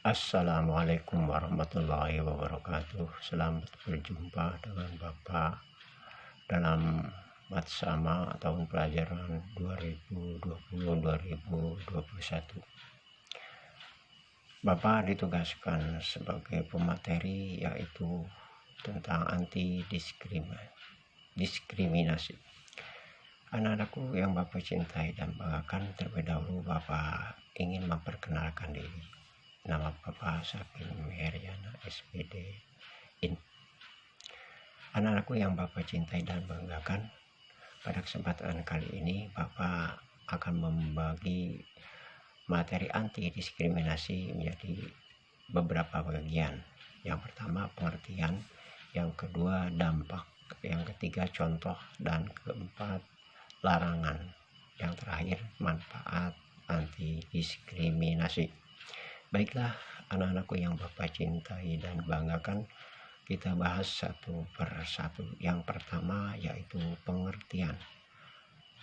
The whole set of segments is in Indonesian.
Assalamualaikum warahmatullahi wabarakatuh. Selamat berjumpa dengan Bapak dalam Matsama tahun pelajaran 2020-2021. Bapak ditugaskan sebagai pemateri yaitu tentang anti diskriminasi. Anak-anakku yang Bapak cintai dan banggakan, terlebih dahulu Bapak ingin memperkenalkan diri. Nama Bapak Sakin Meheriana SPD IN. Anak-anakku yang Bapak cintai dan banggakan, pada kesempatan kali ini Bapak akan membagi materi anti diskriminasi menjadi beberapa bagian. Yang pertama pengertian, yang kedua dampak, yang ketiga contoh, dan keempat larangan, yang terakhir manfaat anti diskriminasi. Baiklah anak-anakku yang Bapak cintai dan banggakan, kita bahas satu persatu. Yang pertama yaitu pengertian.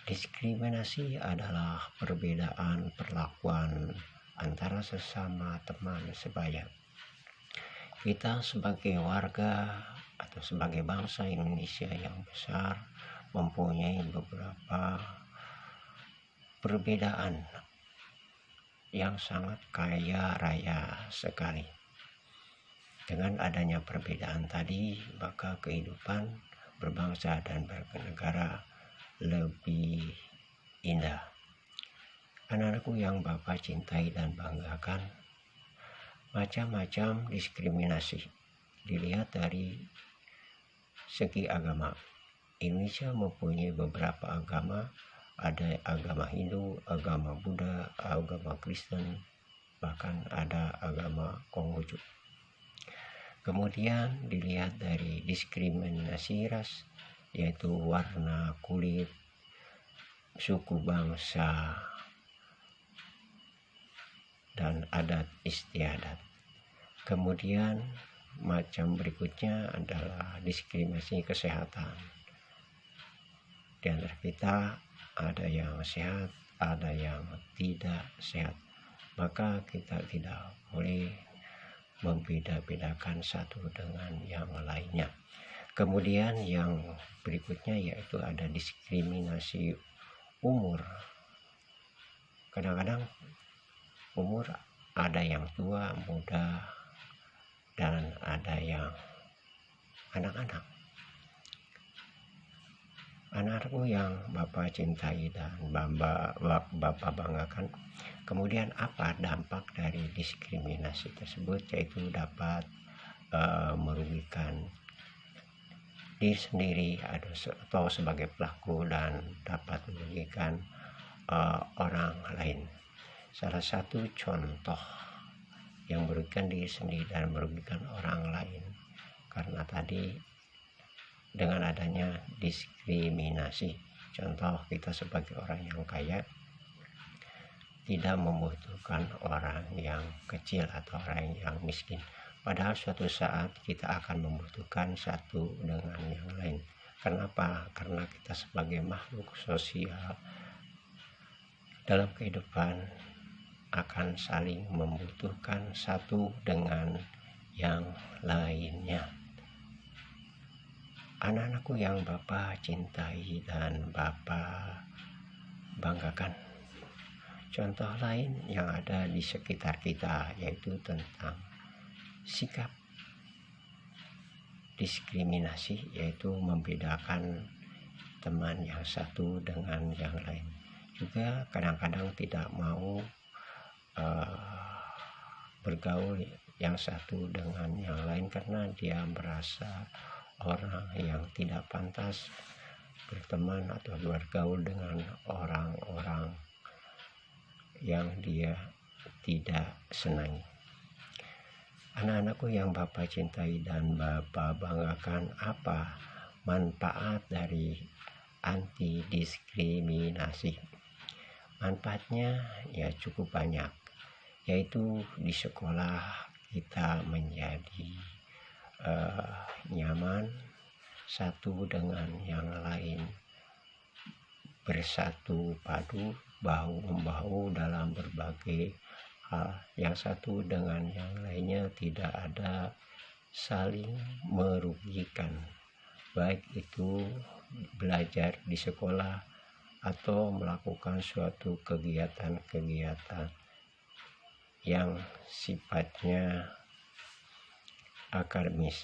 Diskriminasi adalah perbedaan perlakuan antara sesama teman sebaya. Kita sebagai warga atau sebagai bangsa Indonesia yang besar mempunyai beberapa perbedaan yang sangat kaya raya sekali. Dengan adanya perbedaan tadi, maka kehidupan berbangsa dan bernegara lebih indah. Anak-anakku yang Bapak cintai dan banggakan, macam-macam diskriminasi dilihat dari segi agama. Indonesia mempunyai beberapa agama, ada agama Hindu, agama Buddha, agama Kristen, bahkan ada agama Konghucu. Kemudian dilihat dari diskriminasi ras, yaitu warna kulit, suku bangsa, dan adat istiadat. Kemudian macam berikutnya adalah diskriminasi kesehatan. Di antara kita ada yang sehat, ada yang tidak sehat, maka kita tidak boleh membeda-bedakan satu dengan yang lainnya. Kemudian yang berikutnya yaitu ada diskriminasi umur. Kadang-kadang umur ada yang tua, muda, dan ada yang anak-anak. Anak-anakku yang Bapak cintai dan Bapak banggakan, kemudian apa dampak dari diskriminasi tersebut? Yaitu dapat merugikan diri sendiri atau sebagai pelaku, dan dapat merugikan orang lain. Salah satu contoh yang merugikan diri sendiri dan merugikan orang lain, karena tadi dengan adanya diskriminasi. Contoh, kita sebagai orang yang kaya tidak membutuhkan orang yang kecil atau orang yang miskin, padahal suatu saat kita akan membutuhkan satu dengan yang lain. Kenapa? Karena kita sebagai makhluk sosial dalam kehidupan akan saling membutuhkan satu dengan yang lainnya. Anak-anakku yang Bapak cintai dan Bapak banggakan, contoh lain yang ada di sekitar kita yaitu tentang sikap diskriminasi, yaitu membedakan teman yang satu dengan yang lain. Juga kadang-kadang tidak mau bergaul yang satu dengan yang lain karena dia merasa orang yang tidak pantas berteman atau bergaul dengan orang-orang yang dia tidak senangi. Anak-anakku yang Bapak cintai dan Bapak banggakan, apa manfaat dari anti diskriminasi? Manfaatnya ya cukup banyak, yaitu di sekolah kita menjadi nyaman satu dengan yang lain, bersatu padu, bahu membahu dalam berbagai hal yang satu dengan yang lainnya tidak ada saling merugikan, baik itu belajar di sekolah atau melakukan suatu kegiatan-kegiatan yang sifatnya akademis.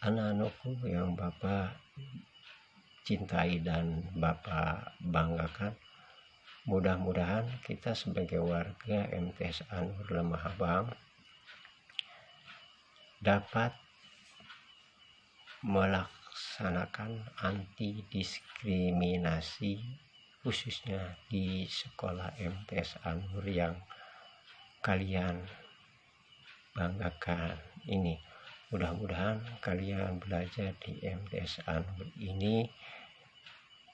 Anak-anakku yang Bapak cintai dan Bapak banggakan, mudah-mudahan kita sebagai warga MTS Anur Lemah Abang dapat melaksanakan anti diskriminasi khususnya di sekolah MTS Anur yang kalian banggakan ini. Mudah-mudahan kalian belajar di MTS Anur ini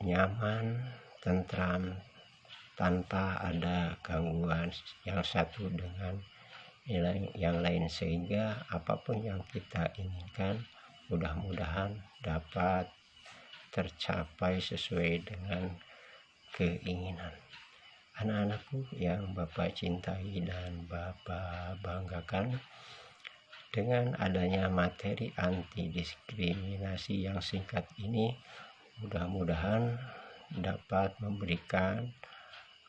nyaman, tentram, tanpa ada gangguan yang satu dengan yang lain, sehingga apapun yang kita inginkan mudah-mudahan dapat tercapai sesuai dengan keinginan. Anak-anakku yang Bapak cintai dan Bapak banggakan, dengan adanya materi anti diskriminasi yang singkat ini mudah-mudahan dapat memberikan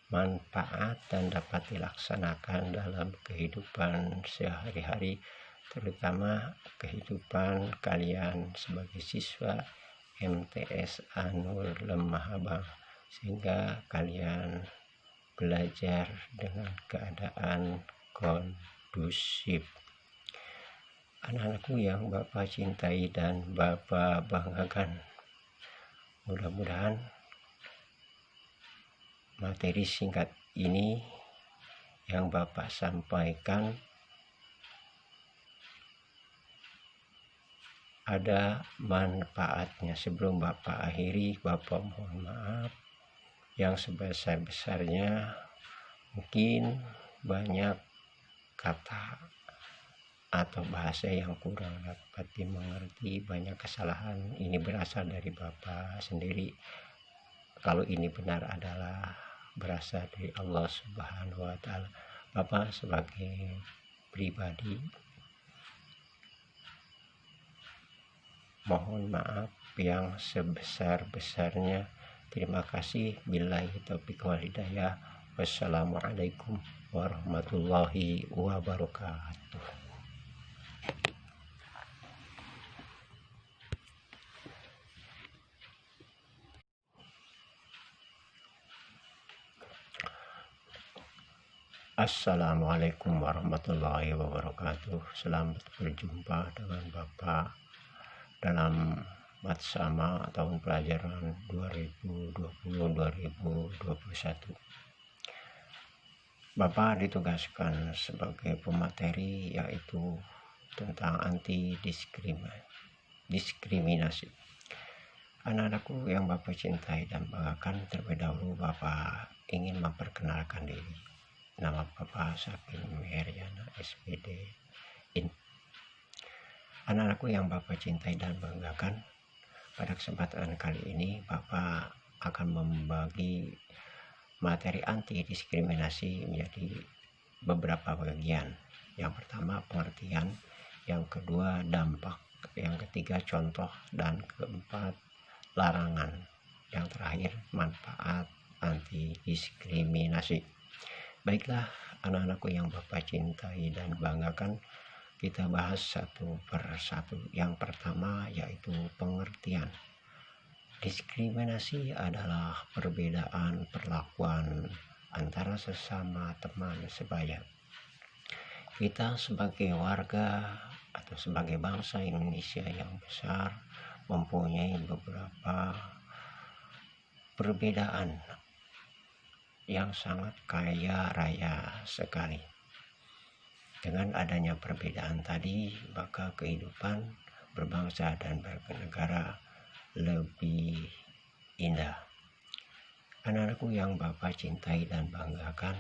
manfaat dan dapat dilaksanakan dalam kehidupan sehari-hari, terutama kehidupan kalian sebagai siswa MTS Anur Lemah Abang, sehingga kalian belajar dengan keadaan kondusif. Anak-anakku yang Bapak cintai dan Bapak banggakan, mudah-mudahan materi singkat ini yang Bapak sampaikan ada manfaatnya. Sebelum Bapak akhiri, Bapak mohon maaf yang sebesar-besarnya, mungkin banyak kata atau bahasa yang kurang dapat dimengerti, banyak kesalahan. Ini berasal dari Bapak sendiri. Kalau ini benar adalah berasal dari Allah Subhanahu wa Ta'ala. Bapak sebagai pribadi mohon maaf yang sebesar-besarnya. Terima kasih. Billahi taufiq wal hidayah. Wassalamualaikum warahmatullahi wabarakatuh. Assalamualaikum warahmatullahi wabarakatuh. Selamat berjumpa dengan Bapak dalam Matsama tahun pelajaran 2020-2021. Bapak ditugaskan sebagai pemateri yaitu tentang anti diskriminasi. Anak-anakku yang Bapak cintai dan banggakan, terlebih dahulu Bapak ingin memperkenalkan diri. Nama Bapak Sakin Meriana SPD. Anak-anakku yang Bapak cintai dan banggakan, pada kesempatan kali ini Bapak akan membagi materi anti diskriminasi menjadi beberapa bagian. Yang pertama pengertian, yang kedua dampak, yang ketiga contoh, dan keempat larangan, yang terakhir manfaat anti diskriminasi. Baiklah anak-anakku yang Bapak cintai dan banggakan, kita bahas satu persatu. Yang pertama yaitu pengertian. Diskriminasi adalah perbedaan perlakuan antara sesama teman sebaya. Kita sebagai warga atau sebagai bangsa Indonesia yang besar mempunyai beberapa perbedaan yang sangat kaya raya sekali. Dengan adanya perbedaan tadi, maka kehidupan berbangsa dan bernegara lebih indah. Anak-anakku yang Bapak cintai dan banggakan,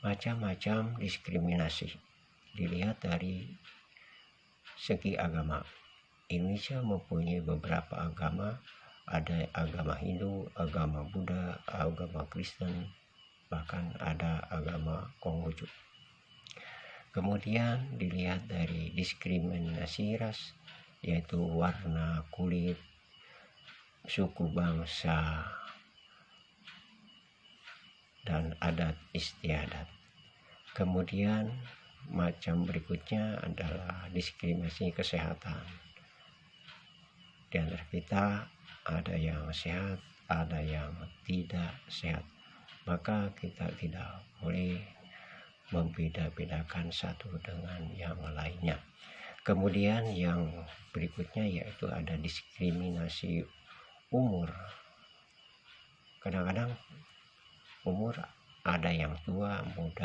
macam-macam diskriminasi dilihat dari segi agama. Indonesia mempunyai beberapa agama, ada agama Hindu, agama Buddha, agama Kristen, bahkan ada agama Konghucu. Kemudian dilihat dari diskriminasi ras, yaitu warna kulit, suku bangsa, dan adat istiadat. Kemudian macam berikutnya adalah diskriminasi kesehatan. Di antara kita ada yang sehat, ada yang tidak sehat, maka kita tidak boleh membeda-bedakan satu dengan yang lainnya. Kemudian yang berikutnya yaitu ada diskriminasi umur. Kadang-kadang umur ada yang tua, muda,